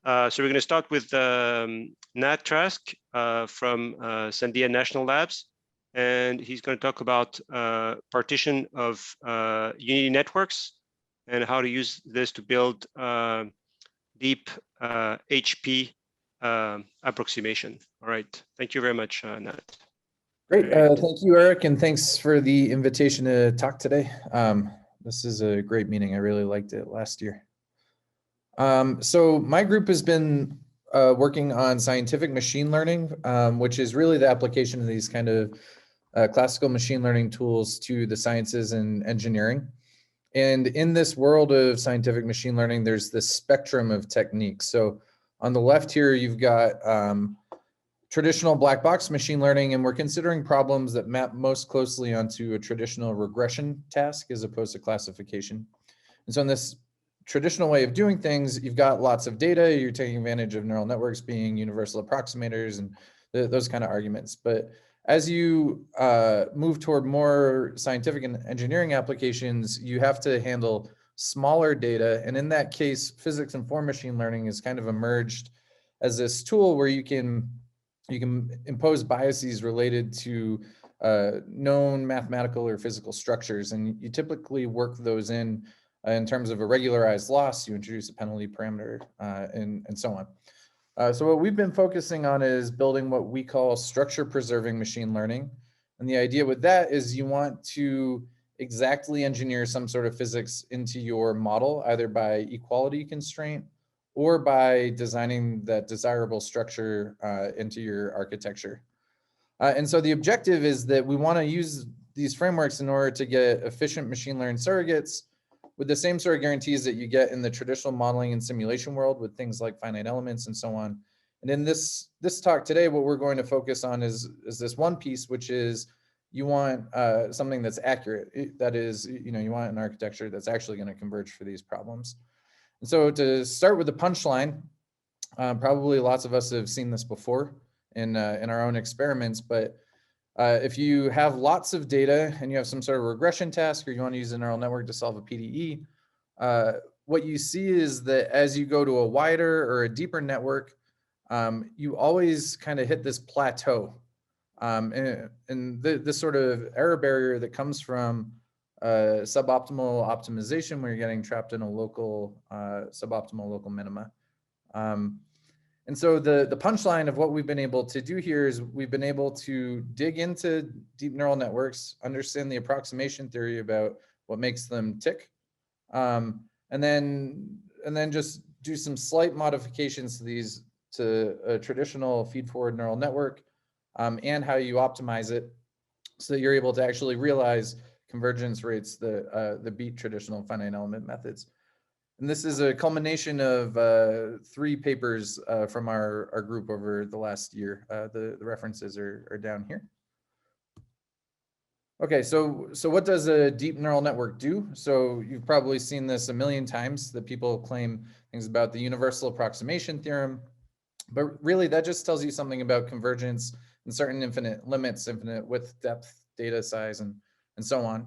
So we're going to start with Nat Trask from Sandia National Labs, and he's going to talk about partition of Unity networks and how to use this to build deep HP approximation. All right, thank you very much, Nat. Great, thank you, Eric, and thanks for the invitation to talk today. This is a great meeting. I really liked it last year. So my group has been working on scientific machine learning, which is really the application of these kind of classical machine learning tools to the sciences and engineering. And in this world of scientific machine learning, there's this spectrum of techniques. So on the left here, you've got traditional black box machine learning, and we're considering problems that map most closely onto a traditional regression task as opposed to classification. And so in this traditional way of doing things, you've got lots of data, you're taking advantage of neural networks being universal approximators and those kind of arguments. But as you move toward more scientific and engineering applications, you have to handle smaller data. And in that case, physics-informed machine learning has kind of emerged as this tool where you can impose biases related to known mathematical or physical structures. And you typically work those in terms of a regularized loss. You introduce a penalty parameter and so on. So what we've been focusing on is building what we call structure preserving machine learning. And the idea with that is you want to exactly engineer some sort of physics into your model, either by equality constraint or by designing that desirable structure into your architecture. And so the objective is that we want to use these frameworks in order to get efficient machine learning surrogates with the same sort of guarantees that you get in the traditional modeling and simulation world with things like finite elements and so on. And in this talk today, what we're going to focus on is this one piece, which is you want something that's accurate. That is, you want an architecture that's actually going to converge for these problems. And so to start with the punchline, probably lots of us have seen this before in our own experiments, but if you have lots of data and you have some sort of regression task or you want to use a neural network to solve a PDE, what you see is that as you go to a wider or a deeper network, you always kind of hit this plateau. And this sort of error barrier that comes from suboptimal optimization where you're getting trapped in a local suboptimal local minima. And so the punchline of what we've been able to do here is we've been able to dig into deep neural networks, understand the approximation theory about what makes them tick, and then just do some slight modifications to these to a traditional feed-forward neural network and how you optimize it so that you're able to actually realize convergence rates that beat traditional finite element methods. And this is a culmination of 3 papers from our group over the last year. The references are down here. Okay, so what does a deep neural network do? So you've probably seen this a million times that people claim things about the universal approximation theorem, but really that just tells you something about convergence and certain infinite limits, infinite width, depth, data size, and so on,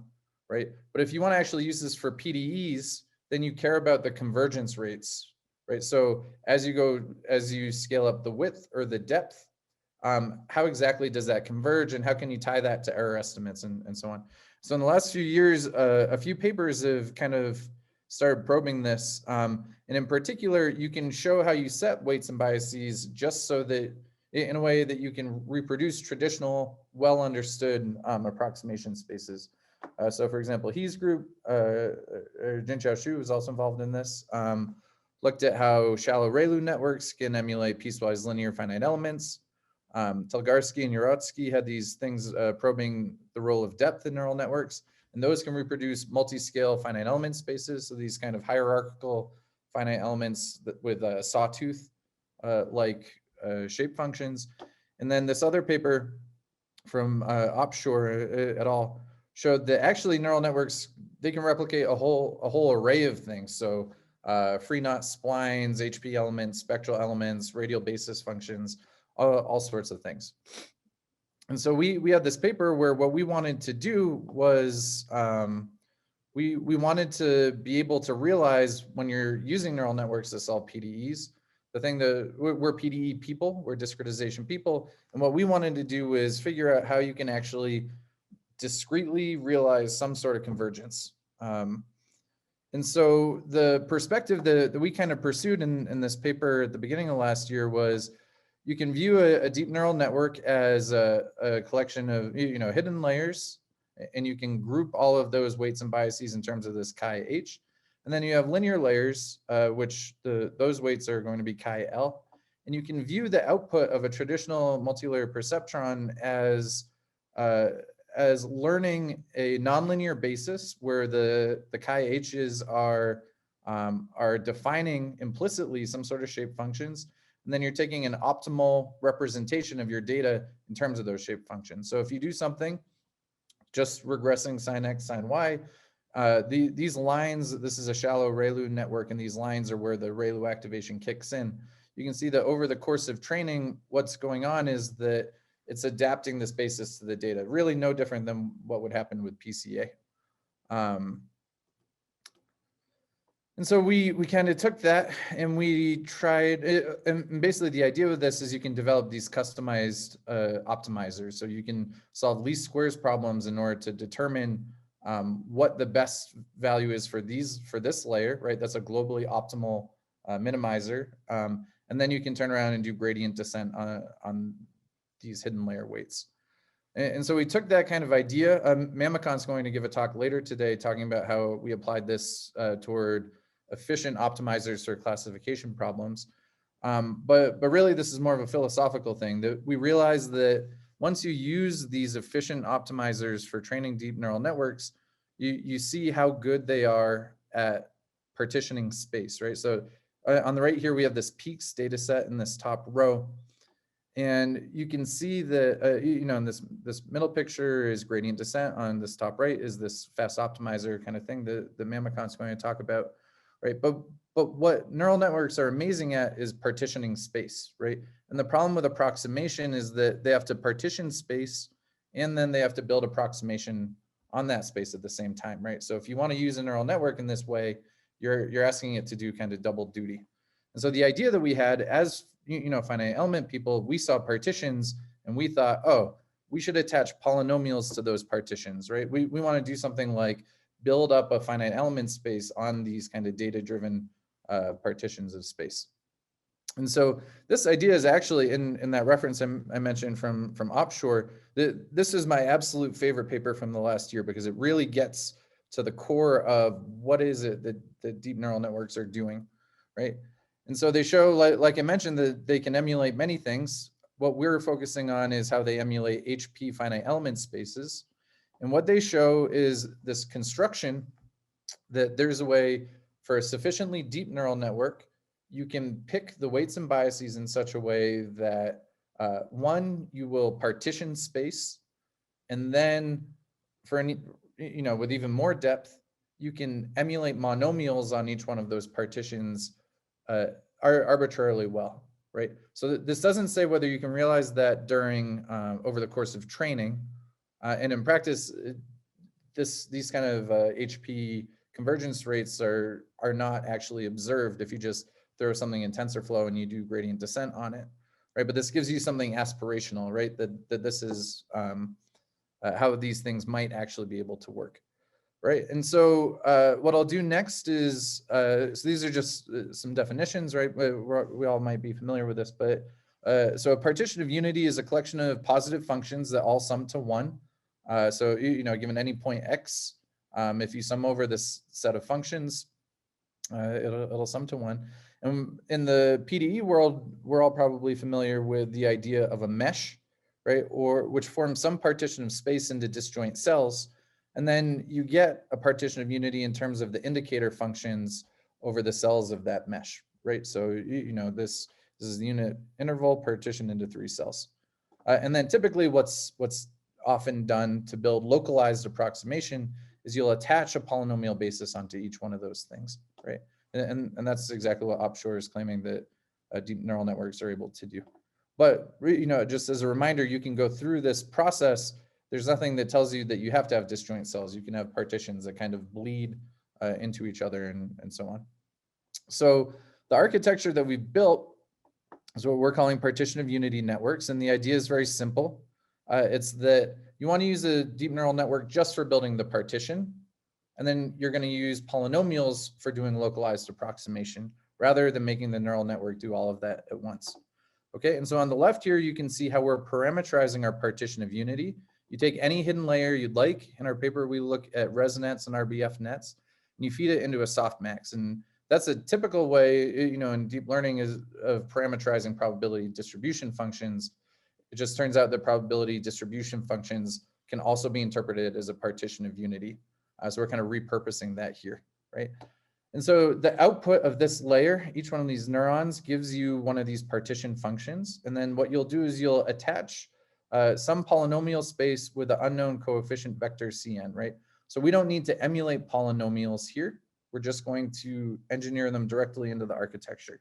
right? But if you want to actually use this for PDEs, then you care about the convergence rates, right? So as you scale up the width or the depth, how exactly does that converge and how can you tie that to error estimates and so on? So in the last few years, a few papers have kind of started probing this. And in particular, you can show how you set weights and biases just so that in a way that you can reproduce traditional, well-understood approximation spaces. So for example, He's group, Jinxiao Xu was also involved in this, looked at how shallow ReLU networks can emulate piecewise linear finite elements. Telgarsky and Yarotsky had these things probing the role of depth in neural networks, and those can reproduce multi-scale finite element spaces. So these kind of hierarchical finite elements with sawtooth like shape functions. And then this other paper from Opshore et al. Showed that actually neural networks, they can replicate a whole array of things. So free knot splines, HP elements, spectral elements, radial basis functions, all sorts of things. And so we had this paper where what we wanted to do was we wanted to be able to realize when you're using neural networks to solve PDEs, the thing that we're PDE people, we're discretization people. And what we wanted to do is figure out how you can actually discretely realize some sort of convergence. And so the perspective that we kind of pursued in this paper at the beginning of last year was, you can view a deep neural network as a collection of hidden layers, and you can group all of those weights and biases in terms of this chi-h. And then you have linear layers, which those weights are going to be chi-l. And you can view the output of a traditional multilayer perceptron as learning a nonlinear basis where the chi-h's are defining implicitly some sort of shape functions. And then you're taking an optimal representation of your data in terms of those shape functions. So if you do something, just regressing sine x, sine y, these lines, this is a shallow ReLU network, and these lines are where the ReLU activation kicks in. You can see that over the course of training, what's going on is that it's adapting this basis to the data, really no different than what would happen with PCA. And so we kind of took that and we tried, and basically the idea with this is you can develop these customized optimizers. So you can solve least squares problems in order to determine what the best value is for this layer, right? That's a globally optimal minimizer. And then you can turn around and do gradient descent on these hidden layer weights. And so we took that kind of idea. Mamakon's going to give a talk later today talking about how we applied this toward efficient optimizers for classification problems. But really, this is more of a philosophical thing, that we realize that once you use these efficient optimizers for training deep neural networks, you see how good they are at partitioning space, right? So on the right here, we have this peaks data set in this top row. And you can see that, in this middle picture is gradient descent. On this top right is this fast optimizer kind of thing that Mamakon's going to talk about, right? But what neural networks are amazing at is partitioning space, right? And the problem with approximation is that they have to partition space, and then they have to build approximation on that space at the same time, right? So if you want to use a neural network in this way, you're asking it to do kind of double duty. And so the idea that we had as finite element people, we saw partitions and we thought, oh, we should attach polynomials to those partitions, right? We want to do something like build up a finite element space on these kind of data-driven partitions of space. And so this idea is actually in that reference I mentioned from Offshore. This is my absolute favorite paper from the last year because it really gets to the core of what is it that deep neural networks are doing, right? And so they show, like I mentioned, that they can emulate many things. What we're focusing on is how they emulate HP finite element spaces. And what they show is this construction that there's a way for a sufficiently deep neural network, you can pick the weights and biases in such a way that one, you will partition space, and then for any, with even more depth, you can emulate monomials on each one of those partitions arbitrarily well, right? So this doesn't say whether you can realize that during over the course of training, and in practice, these kind of HP convergence rates are not actually observed if you just throw something in TensorFlow and you do gradient descent on it, right? But this gives you something aspirational, right? That this is how these things might actually be able to work. Right, and so what I'll do next is, so these are just some definitions, right? We all might be familiar with this, but so a partition of unity is a collection of positive functions that all sum to 1. So, given any point x, if you sum over this set of functions, it'll sum to 1. And in the PDE world, we're all probably familiar with the idea of a mesh, right? Or which forms some partition of space into disjoint cells. And then you get a partition of unity in terms of the indicator functions over the cells of that mesh, right? So, this is the unit interval partitioned into 3 cells. And then typically what's often done to build localized approximation is you'll attach a polynomial basis onto each one of those things, right? And that's exactly what Offshore is claiming that deep neural networks are able to do. But, just as a reminder, you can go through this process. There's nothing that tells you that you have to have disjoint cells. You can have partitions that kind of bleed into each other and so on. So the architecture that we've built is what we're calling partition of unity networks. And the idea is very simple. It's that you want to use a deep neural network just for building the partition. And then you're going to use polynomials for doing localized approximation rather than making the neural network do all of that at once. Okay, and so on the left here, you can see how we're parameterizing our partition of unity. You take any hidden layer you'd like. In our paper, we look at ResNets and RBF nets, and you feed it into a softmax. And that's a typical way, in deep learning of parameterizing probability distribution functions. It just turns out that probability distribution functions can also be interpreted as a partition of unity. So we're kind of repurposing that here, right? And so the output of this layer, each one of these neurons gives you one of these partition functions. And then what you'll do is you'll attach some polynomial space with the unknown coefficient vector Cn, right? So we don't need to emulate polynomials here. We're just going to engineer them directly into the architecture.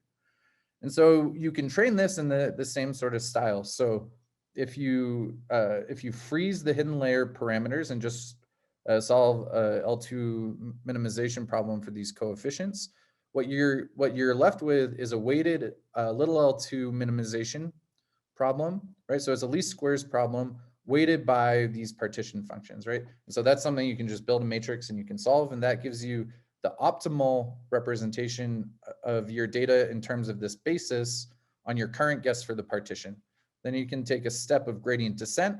And so you can train this in the same sort of style. So if you freeze the hidden layer parameters and just solve a L2 minimization problem for these coefficients, what you're left with is a weighted little L2 minimization problem, right? So it's a least squares problem weighted by these partition functions, right? And so that's something you can just build a matrix and you can solve, and that gives you the optimal representation of your data in terms of this basis on your current guess for the partition. Then you can take a step of gradient descent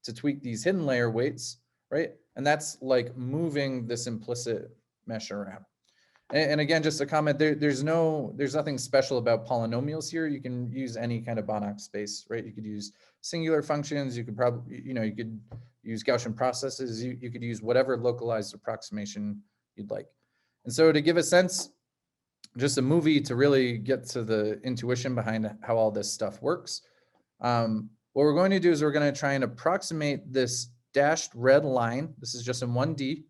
to tweak these hidden layer weights, right? And that's like moving this implicit mesh around. And again, just a comment, there's nothing special about polynomials here. You can use any kind of Banach space, right? You could use singular functions. You could probably, you could use Gaussian processes. You could use whatever localized approximation you'd like. And so to give a sense, just a movie to really get to the intuition behind how all this stuff works. What we're going to do is we're going to try and approximate this dashed red line. This is just in 1D,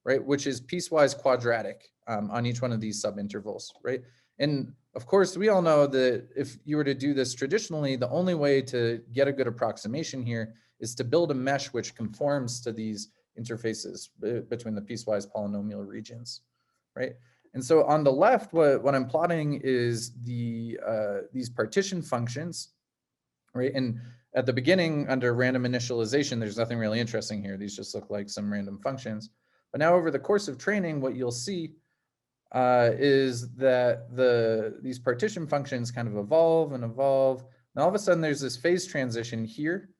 right? Which is piecewise quadratic on each one of these subintervals, right? And of course, we all know that if you were to do this traditionally, the only way to get a good approximation here is to build a mesh which conforms to these interfaces between the piecewise polynomial regions, right? And so on the left, what I'm plotting is these partition functions, right? And at the beginning, under random initialization, there's nothing really interesting here. These just look like some random functions. But now over the course of training, what you'll see is that these partition functions kind of evolve and evolve. And all of a sudden, there's this phase transition here,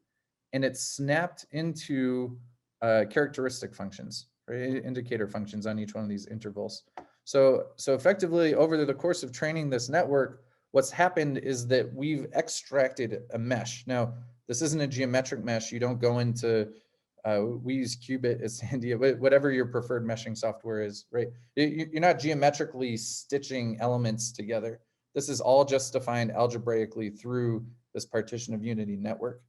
and it's snapped into characteristic functions, right? Indicator functions on each one of these intervals. So effectively, over the course of training this network, what's happened is that we've extracted a mesh. Now, this isn't a geometric mesh. You don't go into, we use Qubit as Sandia, whatever your preferred meshing software is, right? You're not geometrically stitching elements together. This is all just defined algebraically through this partition of unity network.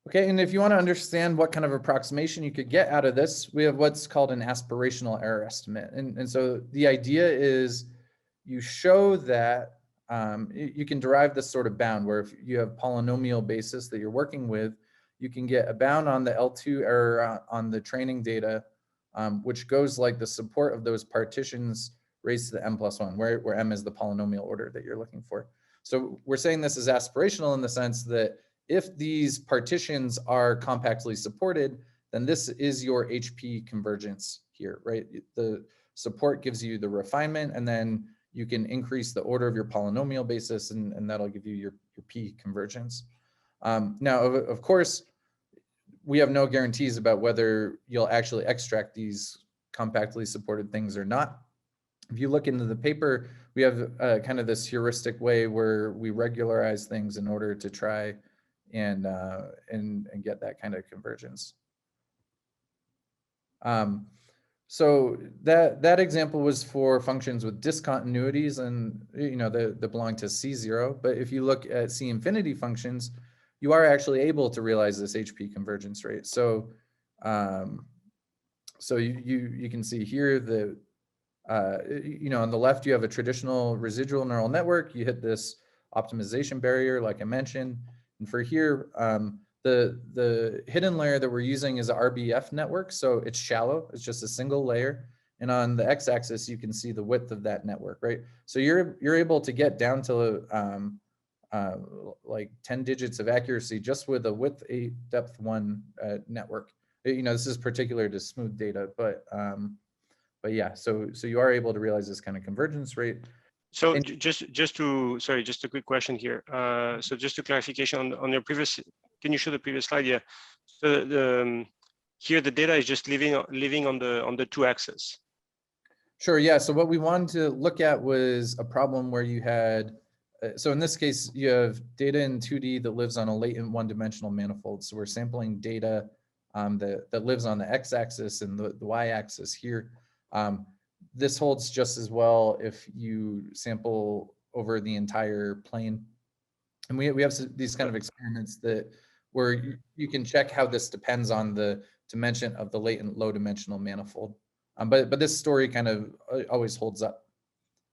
Okay, and if you want to understand what kind of approximation you could get out of this, we have what's called an aspirational error estimate. And so the idea is you show that you can derive this sort of bound where if you have polynomial basis that you're working with, you can get a bound on the L2 error on the training data, which goes like the support of those partitions raised to the m+1, where m is the polynomial order that you're looking for. So we're saying this is aspirational in the sense that if these partitions are compactly supported, then this is your HP convergence here, right? The support gives you the refinement, and then you can increase the order of your polynomial basis, and that'll give you your P convergence. Now, of course, we have no guarantees about whether you'll actually extract these compactly supported things or not. If you look into the paper, we have kind of this heuristic way where we regularize things in order to try and get that kind of convergence. So that example was for functions with discontinuities, and that belong to C0. But if you look at C infinity functions, you are actually able to realize this HP convergence rate. So so you can see here that on the left you have a traditional residual neural network. You hit this optimization barrier, like I mentioned. And for here, the hidden layer that we're using is an RBF network. So it's shallow. It's just a single layer. And on the x-axis, you can see the width of that network, right? So you're able to get down to like 10 digits of accuracy just with a width 8 depth 1 network. You know, this is particular to smooth data, but yeah, so you are able to realize this kind of convergence rate. So and just a quick question here. So just a clarification on your previous, can you show the previous slide? Yeah. So here the data is just living on the two axes. Sure. Yeah. So what we wanted to look at was a problem where you had, so in this case, you have data in 2D that lives on a latent one-dimensional manifold. So we're sampling data that lives on the x-axis and the y-axis here. This holds just as well if you sample over the entire plane. And we have these kind of experiments that where you can check how this depends on the dimension of the latent low-dimensional manifold. But this story kind of always holds up.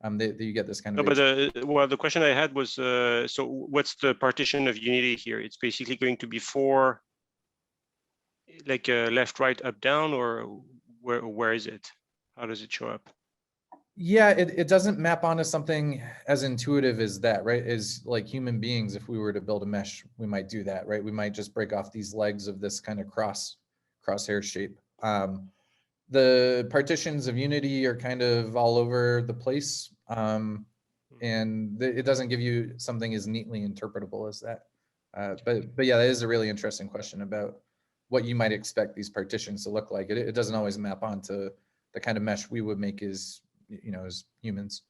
That you get this kind of. No, but well, the question I had was, so what's the partition of unity here? It's basically going to be 4, like left, right, up, down, or where is it? How does it show up? Yeah, it doesn't map onto something as intuitive as that, right? As like human beings, if we were to build a mesh, we might do that, right? We might just break off these legs of this kind of crosshair shape. The partitions of unity are kind of all over the place. And it doesn't give you something as neatly interpretable as that. But yeah, that is a really interesting question about what you might expect these partitions to look like. It doesn't always map onto the kind of mesh we would make as, you know, as humans.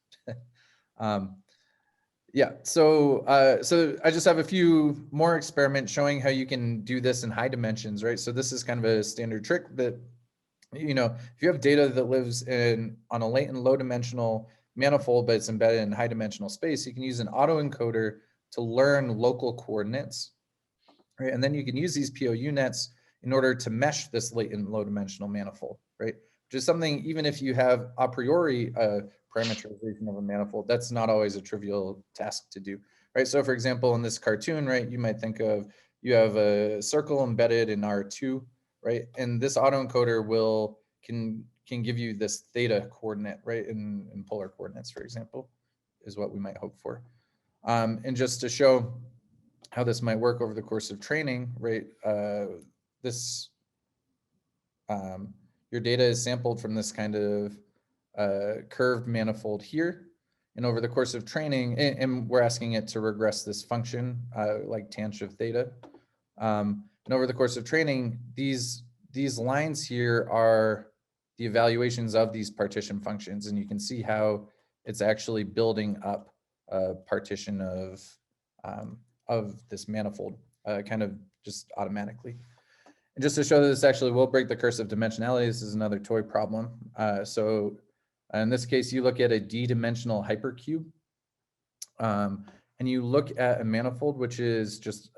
Yeah, so I just have a few more experiments showing how you can do this in high dimensions, right? So this is kind of a standard trick that, you know, if you have data that lives on a latent low dimensional manifold, but it's embedded in high dimensional space, you can use an autoencoder to learn local coordinates, right? And then you can use these POU nets in order to mesh this latent low dimensional manifold, right? Which is something, even if you have a priori parameterization of a manifold, that's not always a trivial task to do, right? So for example, in this cartoon, right, you might think of, you have a circle embedded in R2, right? And this autoencoder can give you this theta coordinate, right? In polar coordinates, for example, is what we might hope for. And just to show how this might work over the course of training, right? Your data is sampled from this kind of curved manifold here. And over the course of training, and we're asking it to regress this function like tanh of theta. And over the course of training, these lines here are the evaluations of these partition functions. And you can see how it's actually building up a partition of this manifold kind of just automatically. And just to show that this actually will break the curse of dimensionality, this is another toy problem. So in this case, you look at a d-dimensional hypercube, and you look at a manifold which is just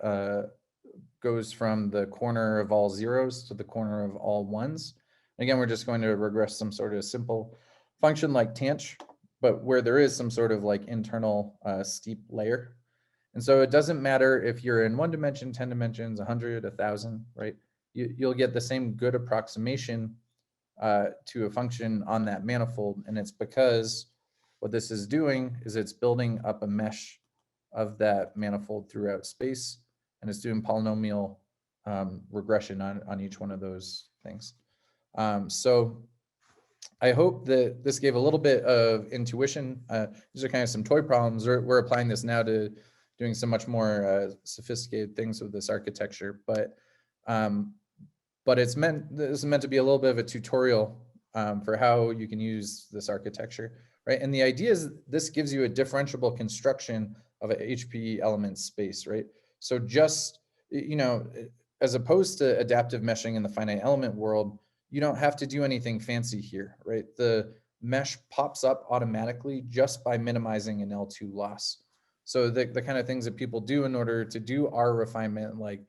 goes from the corner of all zeros to the corner of all ones. Again, we're just going to regress some sort of simple function like tanh, but where there is some sort of like internal steep layer. And so it doesn't matter if you're in 1 dimension, 10 dimensions, 100, 1,000, right? You'll get the same good approximation to a function on that manifold. And it's because what this is doing is it's building up a mesh of that manifold throughout space, and it's doing polynomial regression on each one of those things. So I hope that this gave a little bit of intuition. These are kind of some toy problems. We're applying this now to doing some much more sophisticated things with this architecture, but this is meant to be a little bit of a tutorial for how you can use this architecture, right? And the idea is this gives you a differentiable construction of an HP element space, right? So just, you know, as opposed to adaptive meshing in the finite element world, you don't have to do anything fancy here, right? The mesh pops up automatically just by minimizing an L2 loss. So the kind of things that people do in order to do R refinement, like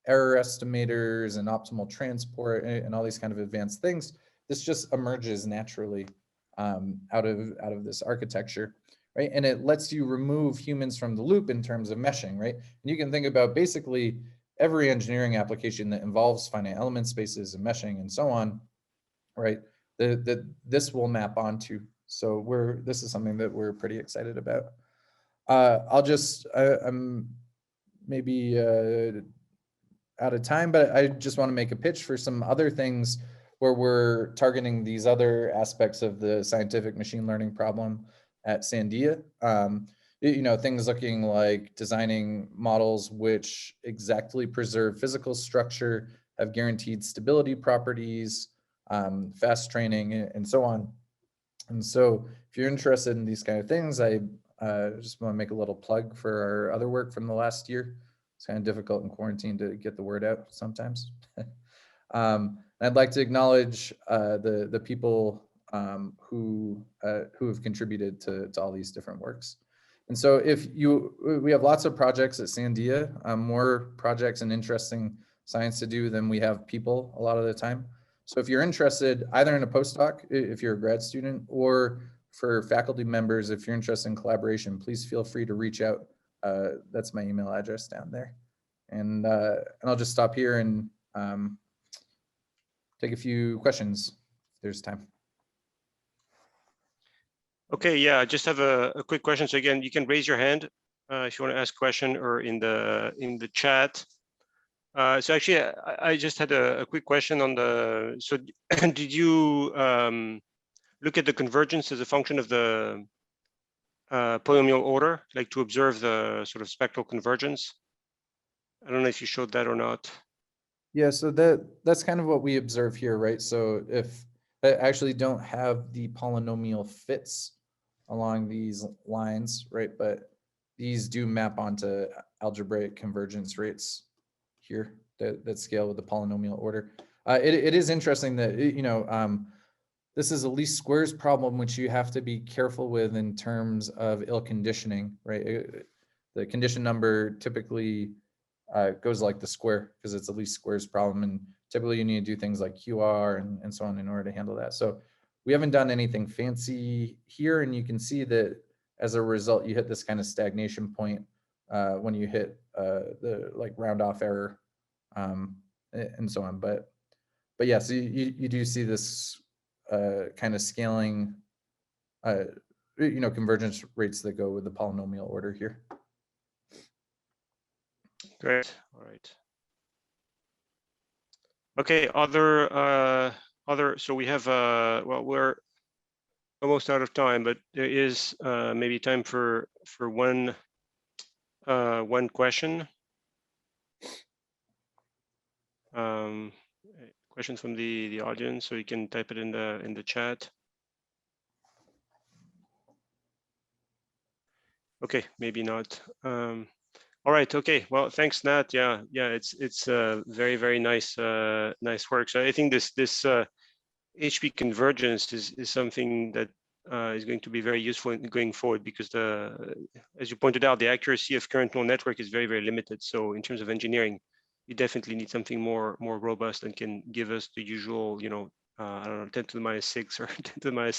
error estimators and optimal transport and all these kind of advanced things, this just emerges naturally out of this architecture, right? And it lets you remove humans from the loop in terms of meshing, right? And you can think about basically every engineering application that involves finite element spaces and meshing and so on, right? that this will map onto. So this is something that we're pretty excited about. I'm maybe out of time, but I just want to make a pitch for some other things where we're targeting these other aspects of the scientific machine learning problem at Sandia. Things looking like designing models which exactly preserve physical structure, have guaranteed stability properties, fast training, and so on. And so if you're interested in these kind of things, I just want to make a little plug for our other work from the last year. It's kind of difficult in quarantine to get the word out sometimes. I'd like to acknowledge the people who have contributed to all these different works. And so we have lots of projects at Sandia, more projects and interesting science to do than we have people a lot of the time. So if you're interested either in a postdoc, if you're a grad student, or for faculty members, if you're interested in collaboration, please feel free to reach out. That's my email address down there. And I'll just stop here and take a few questions if there's time. Okay, yeah, I just have a quick question. So again, you can raise your hand if you want to ask a question, or in the chat. So actually, I just had a quick question on the. So did you look at the convergence as a function of the polynomial order, like to observe the sort of spectral convergence? I don't know if you showed that or not. Yeah, so that's kind of what we observe here, right? So if I actually don't have the polynomial fits along these lines, right? But these do map onto algebraic convergence rates here that scale with the polynomial order. It is interesting that, this is a least squares problem, which you have to be careful with in terms of ill conditioning, right? The condition number typically goes like the square because it's a least squares problem. And typically you need to do things like QR and so on in order to handle that. So we haven't done anything fancy here. And you can see that as a result, you hit this kind of stagnation point when you hit the like round off error and so on. But yeah, so you do see this kind of scaling, convergence rates that go with the polynomial order here. Great. All right. Okay. Other. So we have well, we're almost out of time, but there is maybe time for one question. Questions from the audience, so you can type it in the chat. Okay, maybe not. All right. Okay. Well, thanks, Nat. Yeah. It's very nice nice work. So I think this HP convergence is something that is going to be very useful in going forward, because as you pointed out, the accuracy of current neural network is very limited. So in terms of engineering, you definitely need something more robust and can give us the usual, I don't know, 10⁻⁶ or 10⁻⁶